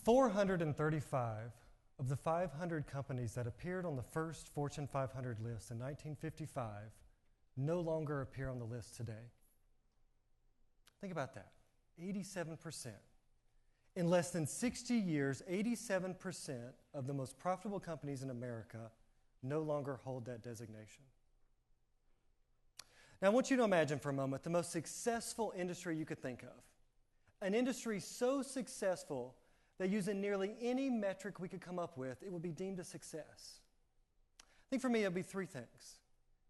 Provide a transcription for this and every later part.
435 of the 500 companies that appeared on the first Fortune 500 list in 1955 no longer appear on the list today. Think about that, 87%. In less than 60 years, 87% of the most profitable companies in America no longer hold that designation. Now, I want you to imagine for a moment the most successful industry you could think of. An industry so successful that using nearly any metric we could come up with, it would be deemed a success. I think for me, it would be three things.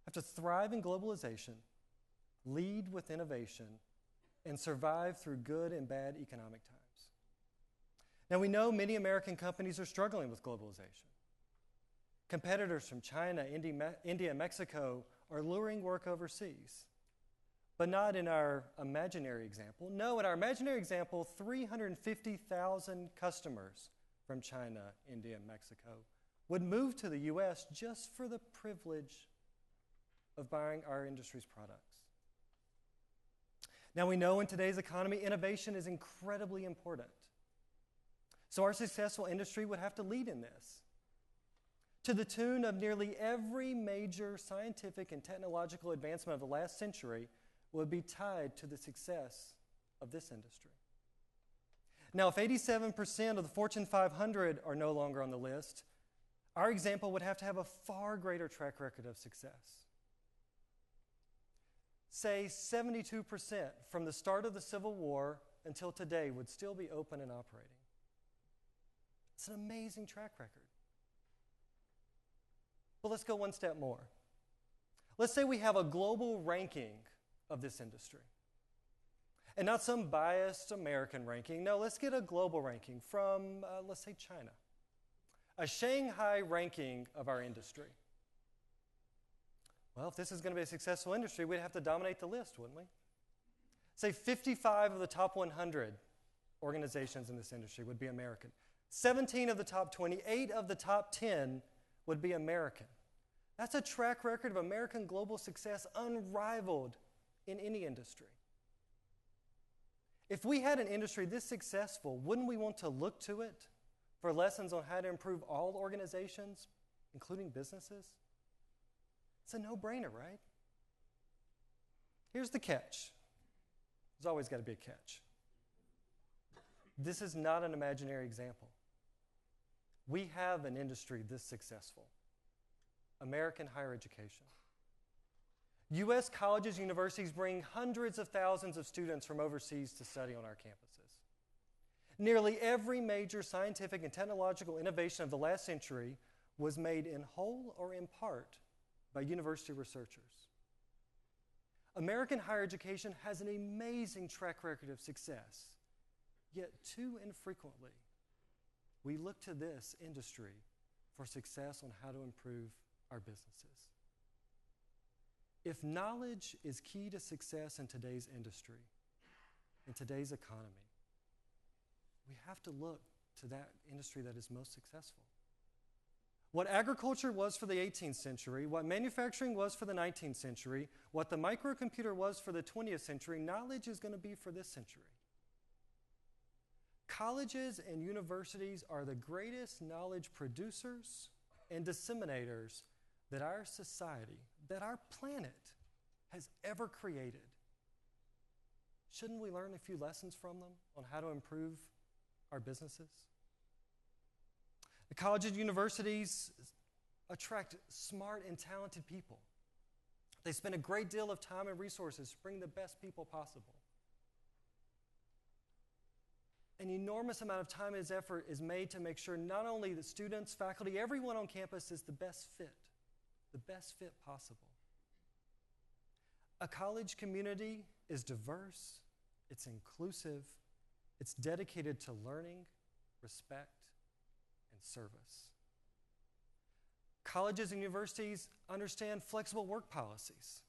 Have to thrive in globalization, lead with innovation, and survive through good and bad economic times. Now, we know many American companies are struggling with globalization. Competitors from China, India, and Mexico are luring work overseas, but not in our imaginary example. No, in our imaginary example, 350,000 customers from China, India, and Mexico would move to the U.S. just for the privilege of buying our industry's products. Now, we know in today's economy, innovation is incredibly important. So our successful industry would have to lead in this. To the tune of nearly every major scientific and technological advancement of the last century would be tied to the success of this industry. Now, if 87% of the Fortune 500 are no longer on the list, our example would have to have a far greater track record of success. Say 72% from the start of the Civil War until today would still be open and operating. It's an amazing track record. But let's go one step more. Let's say we have a global ranking of this industry. And not some biased American ranking. No, let's get a global ranking from, let's say, China. A Shanghai ranking of our industry. Well, if this is going to be a successful industry, we'd have to dominate the list, wouldn't we? Say 55 of the top 100 organizations in this industry would be American. 17 of the top 20, 8 of the top 10 would be American. That's a track record of American global success unrivaled in any industry. If we had an industry this successful, wouldn't we want to look to it for lessons on how to improve all organizations, including businesses? It's a no-brainer, right? Here's the catch. There's always got to be a catch. This is not an imaginary example. We have an industry this successful. American higher education. U.S. colleges and universities bring hundreds of thousands of students from overseas to study on our campuses. Nearly every major scientific and technological innovation of the last century was made in whole or in part by university researchers. American higher education has an amazing track record of success, yet too infrequently, we look to this industry for success on how to improve our businesses. If knowledge is key to success in today's industry, in today's economy, we have to look to that industry that is most successful. What agriculture was for the 18th century, what manufacturing was for the 19th century, what the microcomputer was for the 20th century, knowledge is going to be for this century. Colleges and universities are the greatest knowledge producers and disseminators that our society, that our planet has ever created. Shouldn't we learn a few lessons from them on how to improve our businesses? The colleges and universities attract smart and talented people. They spend a great deal of time and resources to bring the best people possible. An enormous amount of time and effort is made to make sure not only the students, faculty, everyone on campus is the best fit possible. A college community is diverse, it's inclusive, it's dedicated to learning, respect, and service. Colleges and universities understand flexible work policies,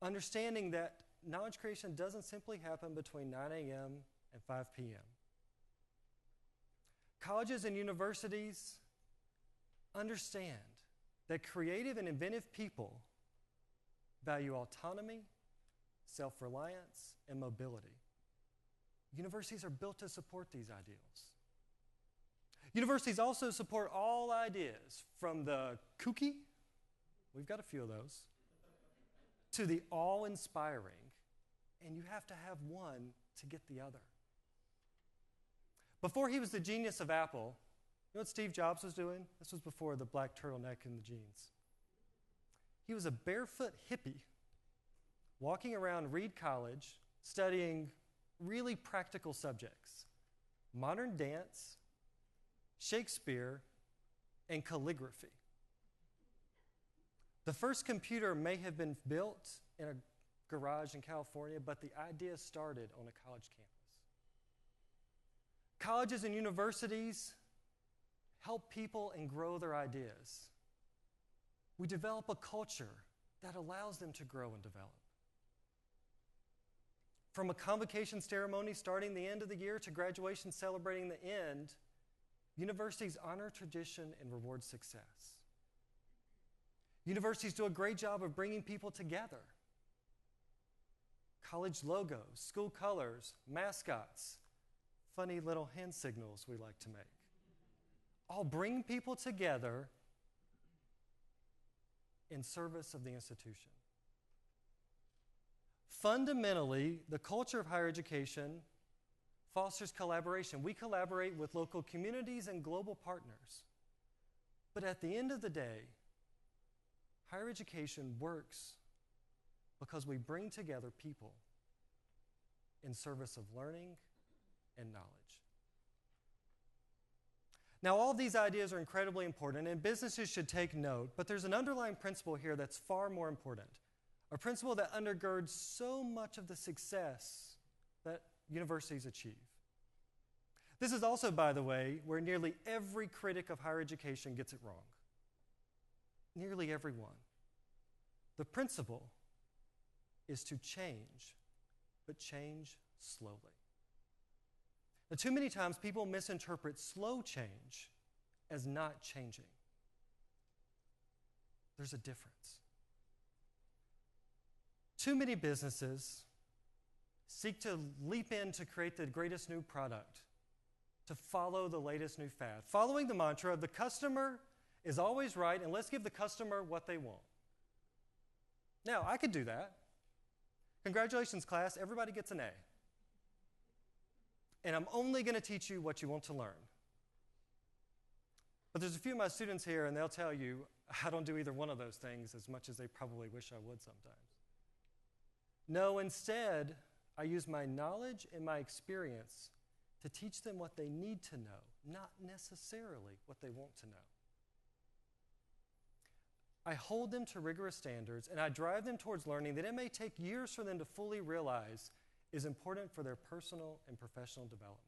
understanding that knowledge creation doesn't simply happen between 9 a.m. and 5 p.m. Colleges and universities understand that creative and inventive people value autonomy, self-reliance, and mobility. Universities are built to support these ideals. Universities also support all ideas, from the kooky, we've got a few of those, to the awe-inspiring, and you have to have one to get the other. Before he was the genius of Apple, you know what Steve Jobs was doing? This was before the black turtleneck and the jeans. He was a barefoot hippie walking around Reed College studying really practical subjects: modern dance, Shakespeare, and calligraphy. The first computer may have been built in a garage in California, but the idea started on a college campus. Colleges and universities help people and grow their ideas. We develop a culture that allows them to grow and develop. From a convocation ceremony starting the end of the year to graduation celebrating the end, universities honor tradition and reward success. Universities do a great job of bringing people together. College logos, school colors, mascots, funny little hand signals we like to make, all bring people together in service of the institution. Fundamentally, the culture of higher education fosters collaboration. We collaborate with local communities and global partners. But at the end of the day, higher education works because we bring together people in service of learning and knowledge. Now, all these ideas are incredibly important, and businesses should take note, but there's an underlying principle here that's far more important, a principle that undergirds so much of the success that universities achieve. This is also, by the way, where nearly every critic of higher education gets it wrong. Nearly everyone. The principle is to change, but change slowly. Now, too many times people misinterpret slow change as not changing. There's a difference. Too many businesses seek to leap in to create the greatest new product, to follow the latest new fad, following the mantra of the customer is always right, and let's give the customer what they want. Now, I could do that. Congratulations, class, everybody gets an A. And I'm only going to teach you what you want to learn. But there's a few of my students here, and they'll tell you, I don't do either one of those things as much as they probably wish I would sometimes. No, instead, I use my knowledge and my experience to teach them what they need to know, not necessarily what they want to know. I hold them to rigorous standards, and I drive them towards learning that it may take years for them to fully realize is important for their personal and professional development.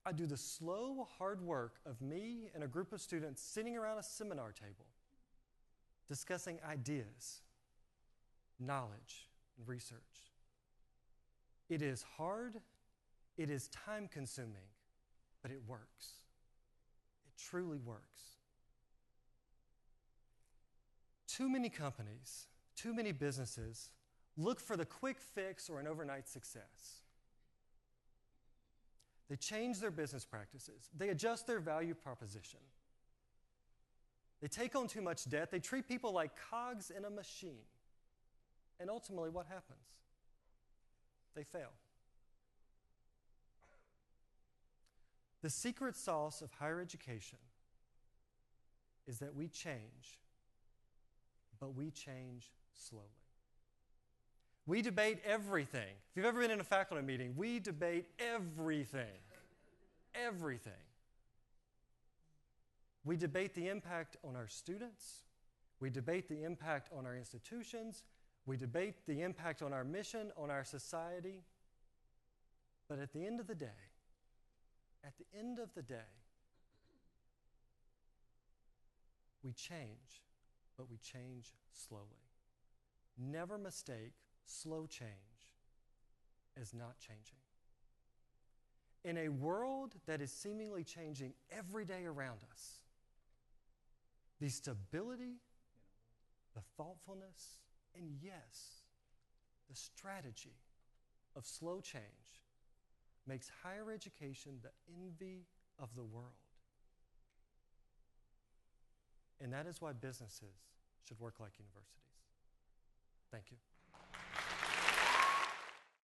I do the slow, hard work of me and a group of students sitting around a seminar table, discussing ideas, knowledge, and research. It is hard, it is time-consuming, but it works. It truly works. Too many companies, too many businesses look for the quick fix or an overnight success. They change their business practices. They adjust their value proposition. They take on too much debt. They treat people like cogs in a machine. And ultimately, what happens? They fail. The secret sauce of higher education is that we change, but we change slowly. We debate everything. If you've ever been in a faculty meeting, we debate everything. Everything. We debate the impact on our students. We debate the impact on our institutions. We debate the impact on our mission, on our society. But at the end of the day, we change, but we change slowly. Never mistake slow change as not changing. In a world that is seemingly changing every day around us, the stability, the thoughtfulness, and yes, the strategy of slow change makes higher education the envy of the world. And that is why businesses should work like universities. Thank you.